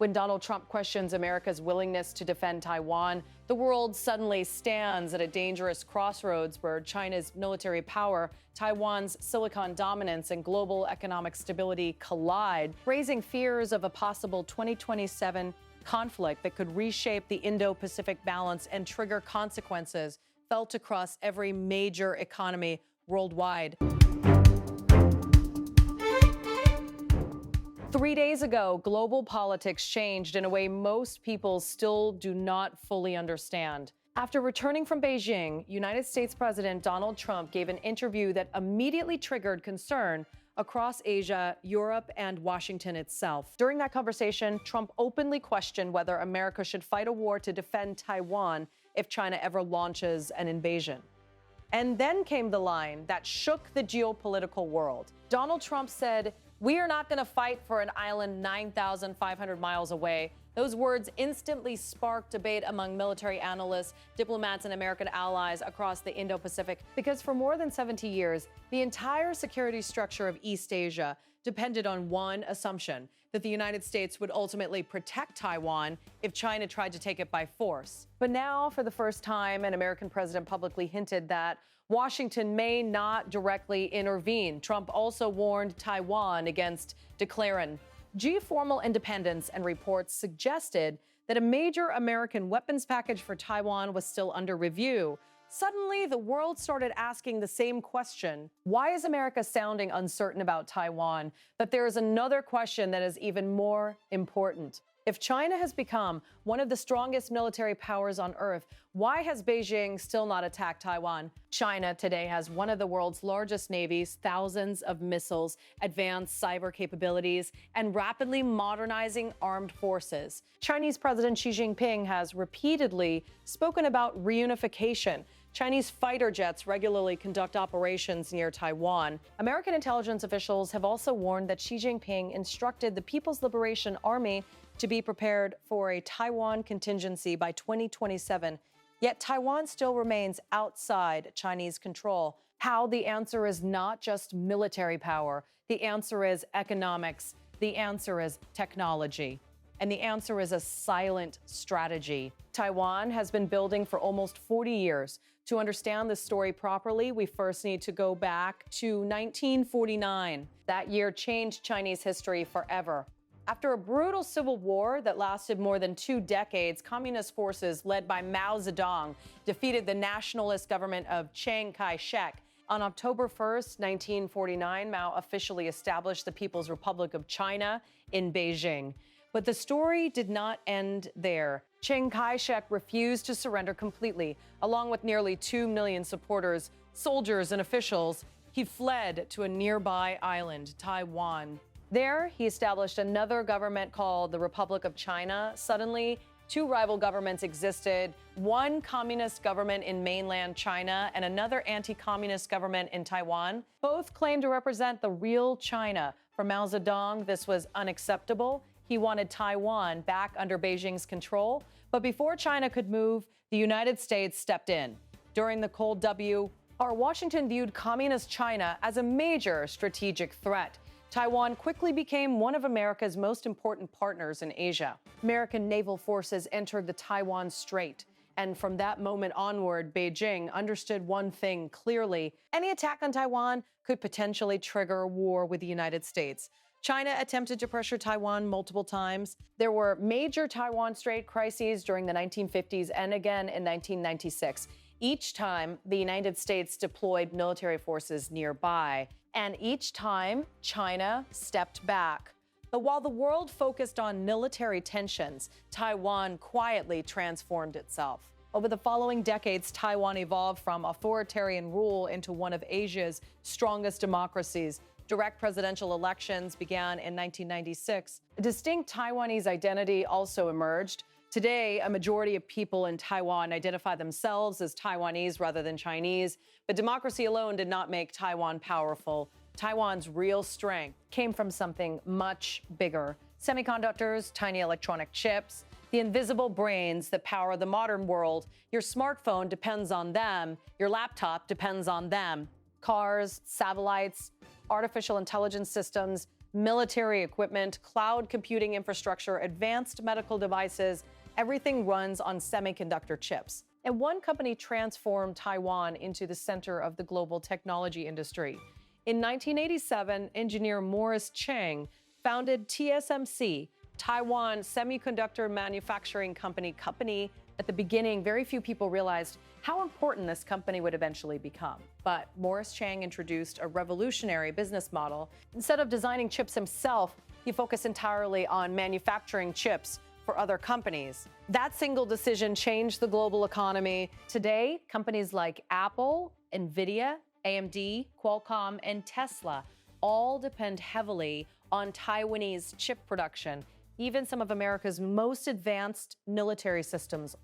When Donald Trump questions America's willingness to defend Taiwan, the world suddenly stands at a dangerous crossroads where China's military power, Taiwan's silicon dominance, and global economic stability collide, raising fears of a possible 2027 conflict that could reshape the Indo-Pacific balance and trigger consequences felt across every major economy worldwide. 3 days ago, global politics changed in a way most people still do not fully understand. After returning from Beijing, United States President Donald Trump gave an interview that immediately triggered concern across Asia, Europe, and Washington itself. During that conversation, Trump openly questioned whether America should fight a war to defend Taiwan if China ever launches an invasion. And then came the line that shook the geopolitical world. Donald Trump said, "We are not going to fight for an island 9,500 miles away." Those words instantly sparked debate among military analysts, diplomats, and American allies across the Indo-Pacific, because for more than 70 years, the entire security structure of East Asia depended on one assumption, that the United States would ultimately protect Taiwan if China tried to take it by force. But now, for the first time, an American president publicly hinted that Washington may not directly intervene. Trump also warned Taiwan against declaring formal independence, and reports suggested that a major American weapons package for Taiwan was still under review. Suddenly, the world started asking the same question. Why is America sounding uncertain about Taiwan? But there is another question that is even more important. If China has become one of the strongest military powers on Earth, why has Beijing still not attacked Taiwan? China today has one of the world's largest navies, thousands of missiles, advanced cyber capabilities, and rapidly modernizing armed forces. Chinese President Xi Jinping has repeatedly spoken about reunification. Chinese fighter jets regularly conduct operations near Taiwan. American intelligence officials have also warned that Xi Jinping instructed the People's Liberation Army to be prepared for a Taiwan contingency by 2027. Yet Taiwan still remains outside Chinese control. How? The answer is not just military power. The answer is economics. The answer is technology. And the answer is a silent strategy. Taiwan has been building for almost 40 years. To understand this story properly, we first need to go back to 1949. That year changed Chinese history forever. After a brutal civil war that lasted more than 2 decades, communist forces led by Mao Zedong defeated the nationalist government of Chiang Kai-shek. On October 1st, 1949, Mao officially established the People's Republic of China in Beijing. But the story did not end there. Chiang Kai-shek refused to surrender completely. Along with nearly 2 million supporters, soldiers, and officials, he fled to a nearby island, Taiwan. There, he established another government called the Republic of China. Suddenly, 2 rival governments existed, one communist government in mainland China and another anti-communist government in Taiwan. Both claimed to represent the real China. For Mao Zedong, this was unacceptable. He wanted Taiwan back under Beijing's control. But before China could move, the United States stepped in. During the Cold W, Washington viewed communist China as a major strategic threat. Taiwan quickly became one of America's most important partners in Asia. American naval forces entered the Taiwan Strait. And from that moment onward, Beijing understood one thing clearly. Any attack on Taiwan could potentially trigger a war with the United States. China attempted to pressure Taiwan multiple times. There were major Taiwan Strait crises during the 1950s and again in 1996. Each time, the United States deployed military forces nearby. And each time, China stepped back. But while the world focused on military tensions, Taiwan quietly transformed itself. Over the following decades, Taiwan evolved from authoritarian rule into one of Asia's strongest democracies. Direct presidential elections began in 1996. A distinct Taiwanese identity also emerged. Today, a majority of people in Taiwan identify themselves as Taiwanese rather than Chinese, but democracy alone did not make Taiwan powerful. Taiwan's real strength came from something much bigger. Semiconductors, tiny electronic chips, the invisible brains that power the modern world. Your smartphone depends on them. Your laptop depends on them. Cars, satellites, artificial intelligence systems, military equipment, cloud computing infrastructure, advanced medical devices. Everything runs on semiconductor chips. And one company transformed Taiwan into the center of the global technology industry. In 1987, engineer Morris Chang founded TSMC, Taiwan Semiconductor Manufacturing Company. At the beginning, very few people realized how important this company would eventually become. But Morris Chang introduced a revolutionary business model. Instead of designing chips himself, he focused entirely on manufacturing chips for other companies. That single decision changed the global economy. Today, companies like Apple, Nvidia, AMD, Qualcomm, and Tesla all depend heavily on Taiwanese chip production. Even some of America's most advanced military systems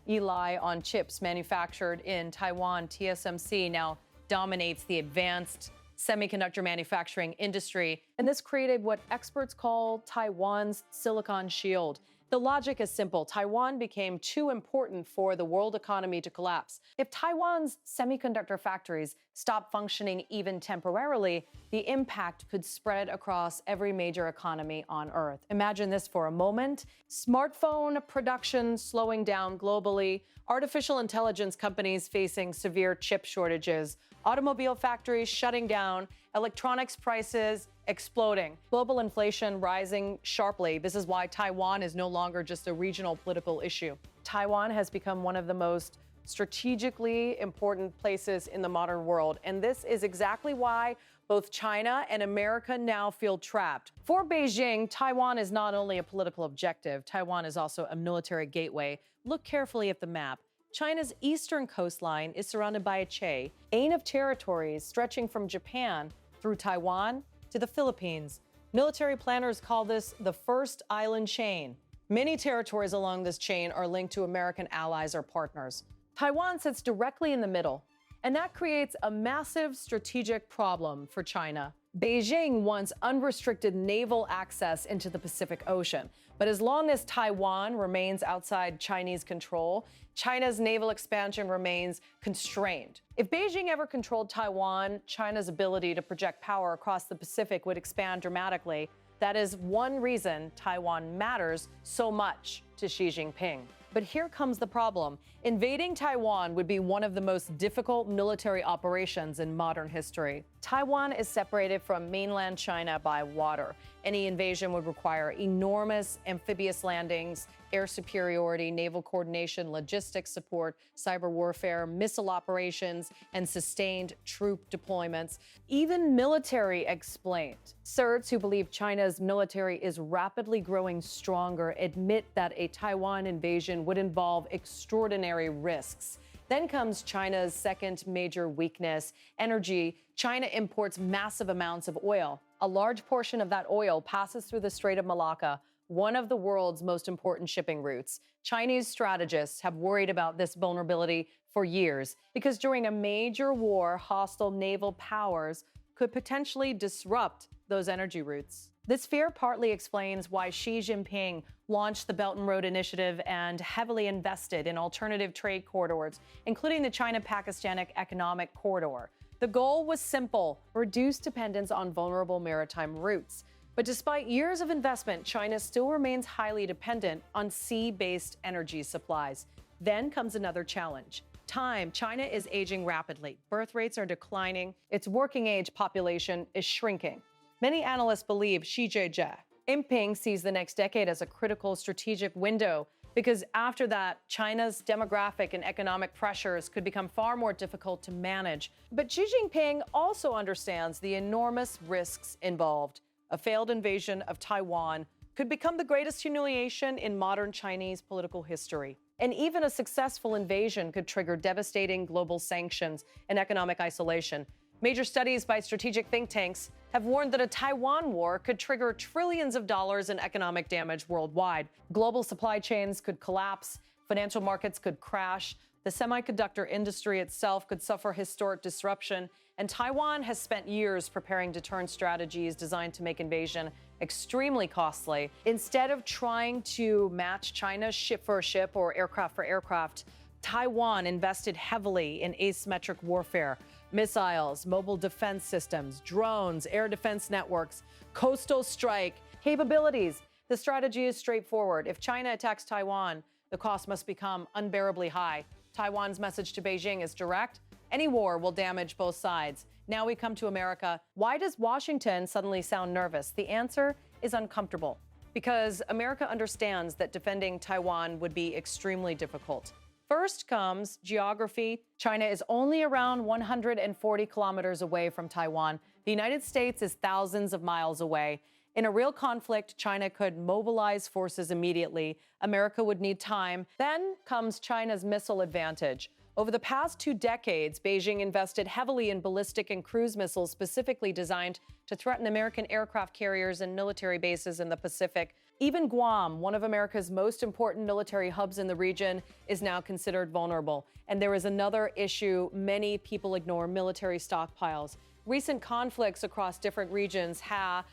rely on chips manufactured in Taiwan. TSMC now dominates the advanced semiconductor manufacturing industry, and this created what experts call Taiwan's Silicon Shield. The logic is simple. Taiwan became too important for the world economy to collapse. If Taiwan's semiconductor factories stop functioning even temporarily, the impact could spread across every major economy on Earth. Imagine this for a moment. Smartphone production slowing down globally, artificial intelligence companies facing severe chip shortages, automobile factories shutting down, electronics prices exploding, global inflation rising sharply. This is why Taiwan is no longer just a regional political issue. Taiwan has become one of the most strategically important places in the modern world, and this is exactly why both China and America now feel trapped. For Beijing, Taiwan is not only a political objective, Taiwan is also a military gateway. Look carefully at the map. China's eastern coastline is surrounded by a chain of territories stretching from Japan through Taiwan to the Philippines. Military planners call this the first island chain. Many territories along this chain are linked to American allies or partners. Taiwan sits directly in the middle, and that creates a massive strategic problem for China. Beijing wants unrestricted naval access into the Pacific Ocean. But as long as Taiwan remains outside Chinese control, China's naval expansion remains constrained. If Beijing ever controlled Taiwan, China's ability to project power across the Pacific would expand dramatically. That is one reason Taiwan matters so much to Xi Jinping. But here comes the problem. Invading Taiwan would be one of the most difficult military operations in modern history. Taiwan is separated from mainland China by water. Any invasion would require enormous amphibious landings, air superiority, naval coordination, logistics support, cyber warfare, missile operations, and sustained troop deployments. Even military explained. Experts who believe China's military is rapidly growing stronger admit that a Taiwan invasion would involve extraordinary risks. Then comes China's second major weakness, energy. China imports massive amounts of oil. A large portion of that oil passes through the Strait of Malacca, one of the world's most important shipping routes. Chinese strategists have worried about this vulnerability for years because during a major war, hostile naval powers could potentially disrupt those energy routes. This fear partly explains why Xi Jinping launched the Belt and Road Initiative and heavily invested in alternative trade corridors, including the China-Pakistan Economic Corridor. The goal was simple: reduce dependence on vulnerable maritime routes. But despite years of investment, China still remains highly dependent on sea-based energy supplies. Then comes another challenge. Time. China is aging rapidly. Birth rates are declining. Its working-age population is shrinking. Many analysts believe Xi Jinping sees the next decade as a critical strategic window because after that, China's demographic and economic pressures could become far more difficult to manage. But Xi Jinping also understands the enormous risks involved. A failed invasion of Taiwan could become the greatest humiliation in modern Chinese political history. And even a successful invasion could trigger devastating global sanctions and economic isolation. Major studies by strategic think tanks have warned that a Taiwan war could trigger trillions of dollars in economic damage worldwide. Global supply chains could collapse, financial markets could crash, the semiconductor industry itself could suffer historic disruption, and Taiwan has spent years preparing deterrent strategies designed to make invasion extremely costly. Instead of trying to match China's ship for ship or aircraft for aircraft, Taiwan invested heavily in asymmetric warfare, Missiles, mobile defense systems, drones, air defense networks, coastal strike capabilities. The strategy is straightforward. If China attacks Taiwan, the cost must become unbearably high. Taiwan's message to Beijing is direct. Any war will damage both sides. Now we come to America. Why does Washington suddenly sound nervous? The answer is uncomfortable. Because America understands that defending Taiwan would be extremely difficult. First comes geography. China is only around 140 kilometers away from Taiwan. The United States is thousands of miles away. In a real conflict, China could mobilize forces immediately. America would need time. Then comes China's missile advantage. Over the past 2 decades, Beijing invested heavily in ballistic and cruise missiles specifically designed to threaten American aircraft carriers and military bases in the Pacific. Even Guam, one of America's most important military hubs in the region, is now considered vulnerable. And there is another issue many people ignore: military stockpiles. Recent conflicts across different regions have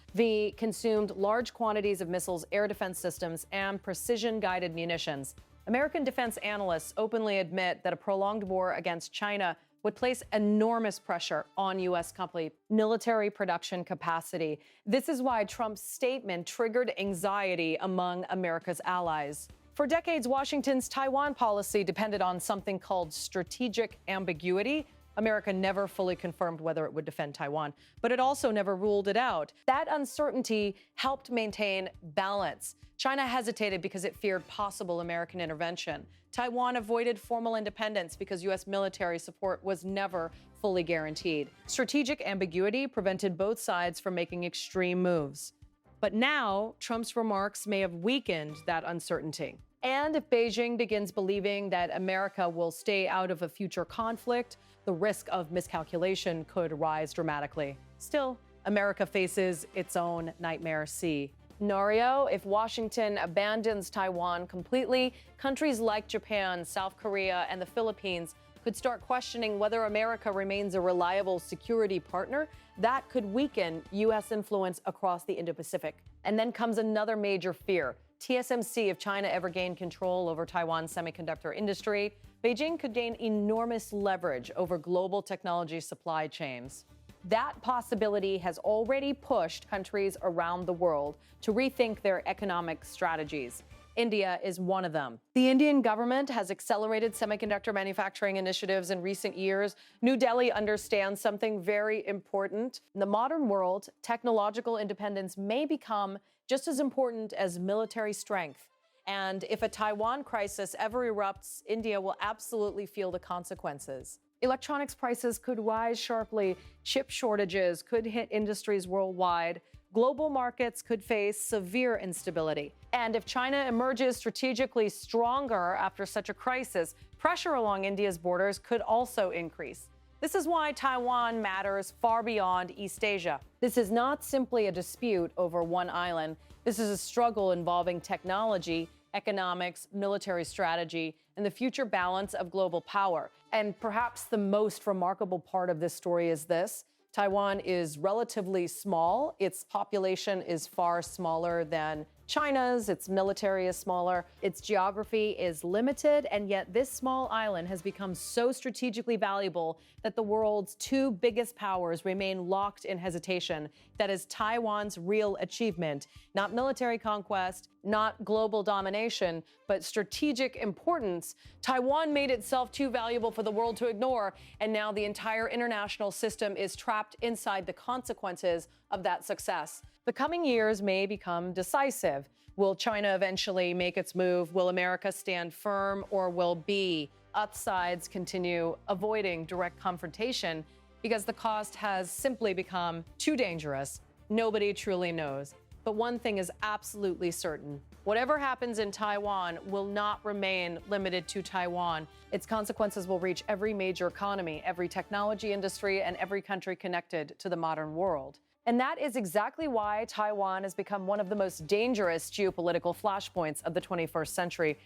consumed large quantities of missiles, air defense systems, and precision-guided munitions. American defense analysts openly admit that a prolonged war against China would place enormous pressure on U.S. company military production capacity. This is why Trump's statement triggered anxiety among America's allies. For decades, Washington's Taiwan policy depended on something called strategic ambiguity. America never fully confirmed whether it would defend Taiwan, but it also never ruled it out. That uncertainty helped maintain balance. China hesitated because it feared possible American intervention. Taiwan avoided formal independence because U.S. military support was never fully guaranteed. Strategic ambiguity prevented both sides from making extreme moves. But now, Trump's remarks may have weakened that uncertainty. And if Beijing begins believing that America will stay out of a future conflict, the risk of miscalculation could rise dramatically. Still, America faces its own nightmare scenario. If Washington abandons Taiwan completely, countries like Japan, South Korea, and the Philippines could start questioning whether America remains a reliable security partner. That could weaken U.S. influence across the Indo-Pacific. And then comes another major fear: TSMC. If China ever gained control over Taiwan's semiconductor industry, Beijing could gain enormous leverage over global technology supply chains. That possibility has already pushed countries around the world to rethink their economic strategies. India is one of them. The Indian government has accelerated semiconductor manufacturing initiatives in recent years. New Delhi understands something very important. In the modern world, technological independence may become just as important as military strength. And if a Taiwan crisis ever erupts, India will absolutely feel the consequences. Electronics prices could rise sharply. Chip shortages could hit industries worldwide. Global markets could face severe instability. And if China emerges strategically stronger after such a crisis, pressure along India's borders could also increase. This is why Taiwan matters far beyond East Asia. This is not simply a dispute over one island. This is a struggle involving technology, economics, military strategy, and the future balance of global power. And perhaps the most remarkable part of this story is this: Taiwan is relatively small. Its population is far smaller than China's. Its military is smaller. Its geography is limited. And yet this small island has become so strategically valuable that the world's 2 biggest powers remain locked in hesitation. That is Taiwan's real achievement. Not military conquest, not global domination, but strategic importance. Taiwan made itself too valuable for the world to ignore, and now the entire international system is trapped inside the consequences of that success. The coming years may become decisive. Will China eventually make its move? Will America stand firm, or will both sides continue avoiding direct confrontation because the cost has simply become too dangerous? Nobody truly knows. But one thing is absolutely certain: whatever happens in Taiwan will not remain limited to Taiwan. Its consequences will reach every major economy, every technology industry, and every country connected to the modern world. And that is exactly why Taiwan has become one of the most dangerous geopolitical flashpoints of the 21st century.